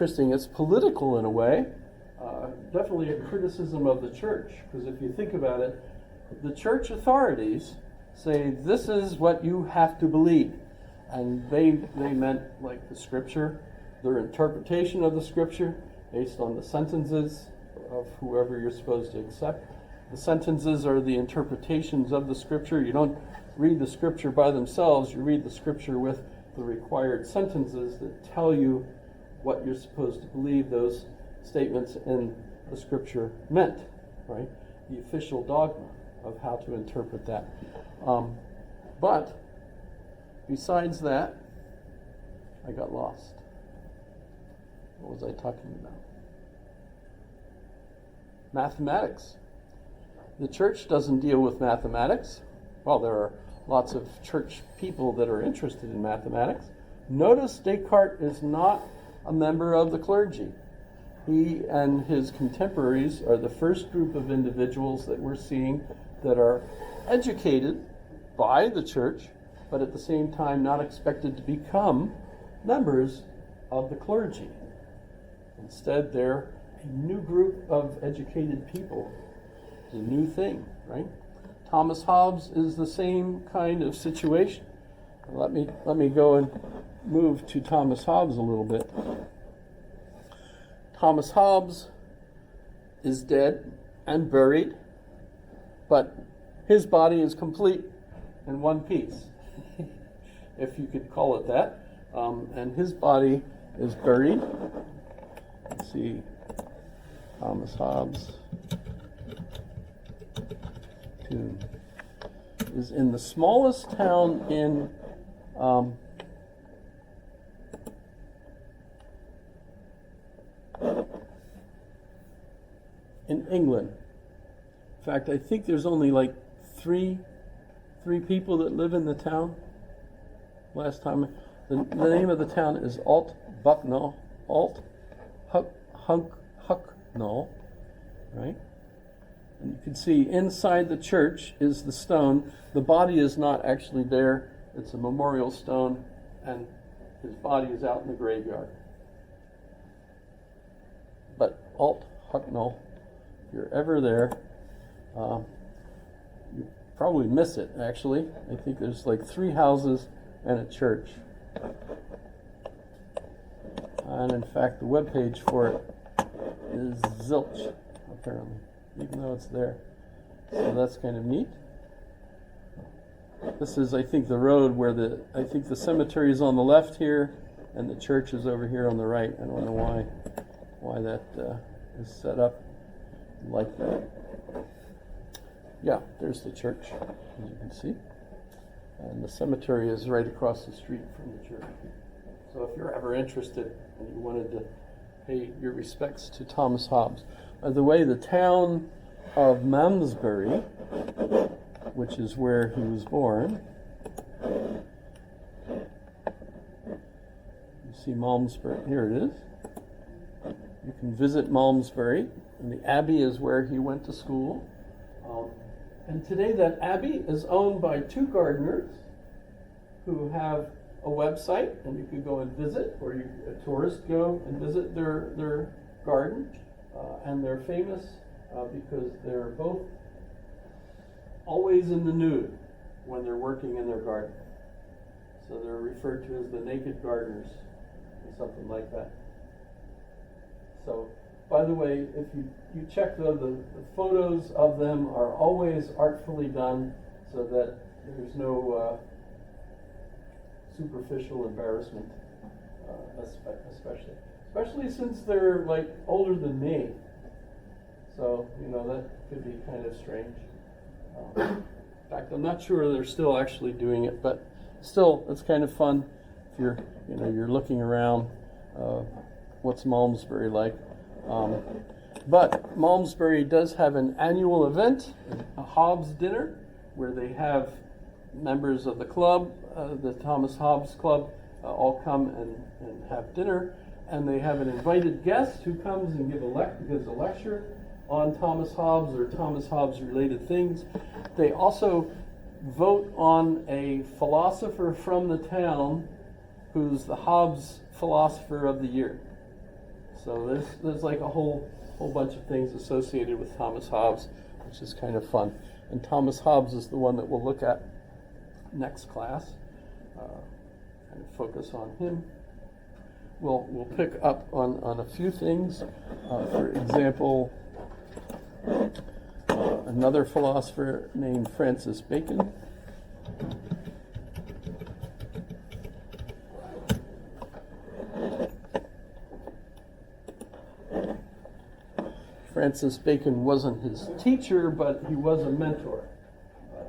interesting. It's political in a way. Definitely a criticism of the church, because if you think about it, the church authorities say this is what you have to believe, and they meant like the scripture, their interpretation of the scripture based on the sentences of whoever you're supposed to accept. The sentences are the interpretations of the scripture. You don't read the scripture by themselves, you read the scripture with the required sentences that tell you what you're supposed to believe those statements in the scripture meant, right? The official dogma of how to interpret that. But besides that, I got lost. What was I talking about? Mathematics. The church doesn't deal with mathematics. Well, there are lots of church people that are interested in mathematics. Notice Descartes is not a member of the clergy. He and his contemporaries are the first group of individuals that we're seeing that are educated by the church, but at the same time not expected to become members of the clergy. Instead, they're a new group of educated people. It's a new thing, right? Thomas Hobbes is the same kind of situation. Let me go and move to Thomas Hobbes a little bit. Thomas Hobbes is dead and buried, but his body is complete in one piece, if you could call it that. And his body is buried. Let's see, Thomas Hobbes tomb is in the smallest town in England. In fact, I think there's only like three people that live in the town. Last time, the name of the town is Alt-Hucknall, right? And you can see inside the church is the stone. The body is not actually there. It's a memorial stone, and his body is out in the graveyard. But Alt-Hucknall, if you're ever there, you probably miss it, actually. I think there's like 3 houses and a church. And in fact, the webpage for it is zilch, apparently, even though it's there. So that's kind of neat. This is, I think, the road where the cemetery is on the left here, and the church is over here on the right. I don't know why that is set up like that. Yeah, there's the church, as you can see. And the cemetery is right across the street from the church. So if you're ever interested and you wanted to pay your respects to Thomas Hobbes. By the way, the town of Malmesbury, which is where he was born, you see Malmesbury, here it is. You can visit Malmesbury, and the abbey is where he went to school. And today that abbey is owned by 2 gardeners who have a website, and you can go and visit, or a tourist go and visit their garden. And they're famous because they're both always in the nude when they're working in their garden. So they're referred to as the naked gardeners, or something like that. So, by the way, if you check the photos of them are always artfully done so that there's no superficial embarrassment, especially since they're like older than me. So, that could be kind of strange. In fact, I'm not sure they're still actually doing it, but still, it's kind of fun if you're looking around. What's Malmesbury like? But Malmesbury does have an annual event, a Hobbes dinner, where they have members of the club, the Thomas Hobbes Club, all come and have dinner, and they have an invited guest who comes and gives a lecture on Thomas Hobbes or Thomas Hobbes related things. They also vote on a philosopher from the town who's the Hobbes Philosopher of the Year. So there's like a whole bunch of things associated with Thomas Hobbes, which is kind of fun. And Thomas Hobbes is the one that we'll look at next class. Kind of focus on him. We'll pick up on a few things. For example, another philosopher named Francis Bacon. Francis Bacon wasn't his teacher, but he was a mentor.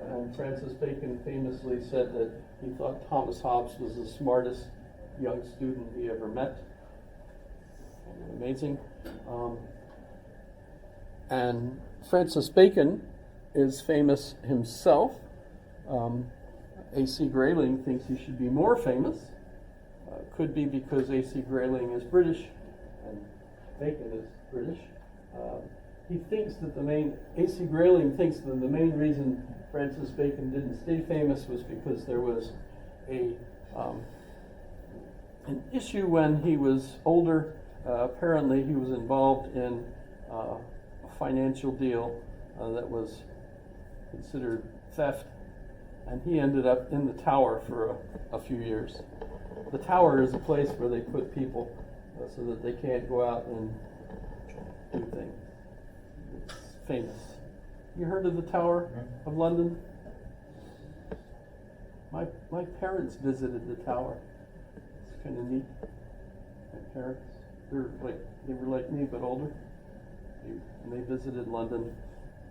And Francis Bacon famously said that he thought Thomas Hobbes was the smartest young student he ever met. Amazing. And Francis Bacon is famous himself. A.C. Grayling thinks he should be more famous. Could be because A.C. Grayling is British and Bacon is British. A.C. Grayling thinks that the main reason Francis Bacon didn't stay famous was because there was an issue when he was older. Apparently he was involved in a financial deal that was considered theft, and he ended up in the Tower for a few years. The Tower is a place where they put people so that they can't go out and do things. It's famous. You heard of the Tower of London? My parents visited the Tower. It's kind of neat. My parents, they were like me but older. And they visited London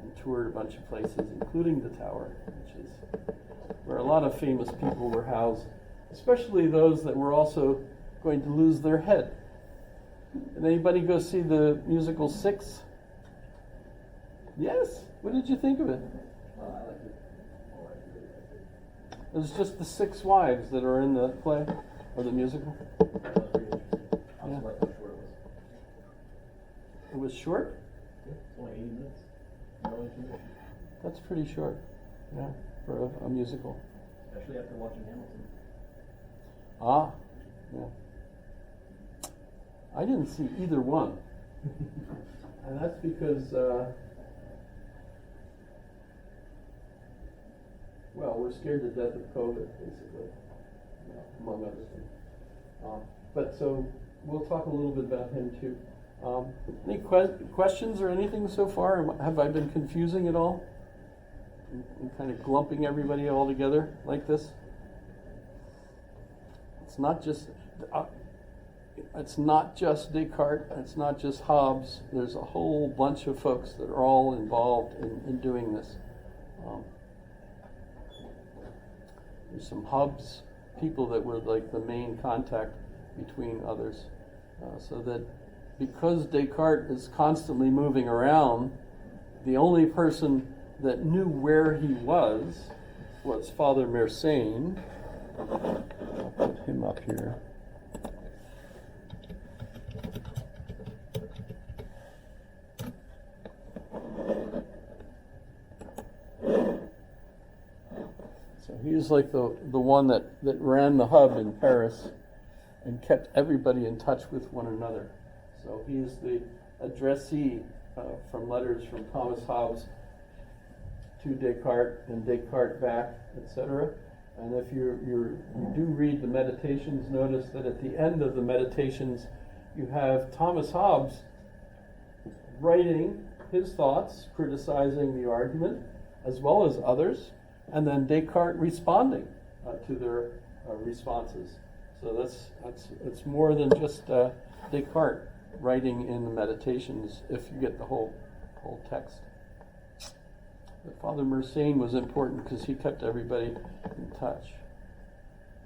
and toured a bunch of places, including the Tower, which is where a lot of famous people were housed, especially those that were also going to lose their head. Did anybody go see the musical Six? Yes. What did you think of it? I liked it. It was just the 6 wives that are in the play or the musical. That was pretty interesting. I also Yeah. liked how short it was. It was short? Yeah, it's only 80 minutes. No intermission. That's pretty short, yeah, for a musical. Especially after watching Hamilton. Ah, yeah. I didn't see either one. And that's because, well, we're scared to death of COVID, basically, among other things. But so we'll talk a little bit about him too. Any questions or anything so far? Have I been confusing at all? And kind of glumping everybody all together like this? It's not just Descartes, it's not just Hobbes. There's a whole bunch of folks that are all involved in doing this. There's some Hobbes people that were like the main contact between others. So that because Descartes is constantly moving around, the only person that knew where he was Father Mersenne. I'll put him up here. So he's like the one that ran the hub in Paris and kept everybody in touch with one another. So he's the addressee from letters from Thomas Hobbes to Descartes and Descartes back, etc. And if you do read the Meditations, notice that at the end of the Meditations you have Thomas Hobbes writing his thoughts, criticizing the argument, as well as others, and then Descartes responding to their responses. So it's more than just Descartes writing in the Meditations if you get the whole text. But Father Mersenne was important because he kept everybody in touch.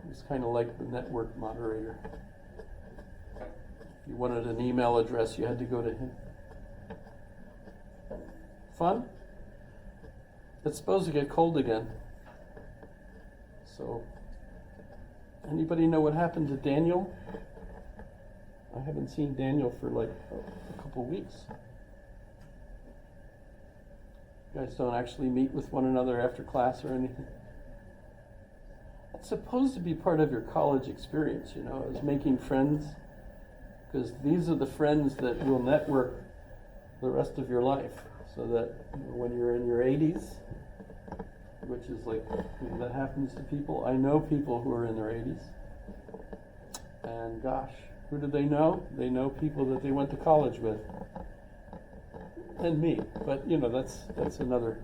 He was kind of like the network moderator. If you wanted an email address, you had to go to him. Fun? It's supposed to get cold again. So, anybody know what happened to Daniel? I haven't seen Daniel for like a couple weeks. You guys don't actually meet with one another after class or anything? It's supposed to be part of your college experience, is making friends. because these are the friends that will network the rest of your life. So that when you're in your 80s, which is like, that happens to people. I know people who are in their 80s. And gosh, who do they know? They know people that they went to college with. And me. But that's another.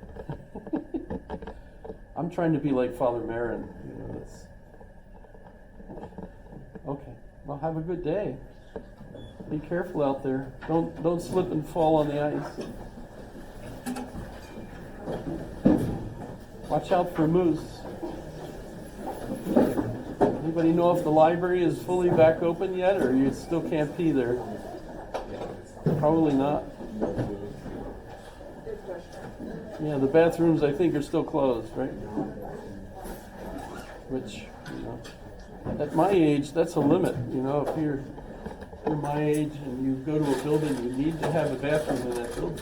I'm trying to be like Father Marin. That's okay. Well, have a good day. Be careful out there. Don't slip and fall on the ice. Watch out for moose. Anybody know if the library is fully back open yet, or you still can't pee there? Probably not. Yeah, the bathrooms I think are still closed, right? Which, at my age, that's a limit. If you're my age and you go to a building, you need to have a bathroom in that building.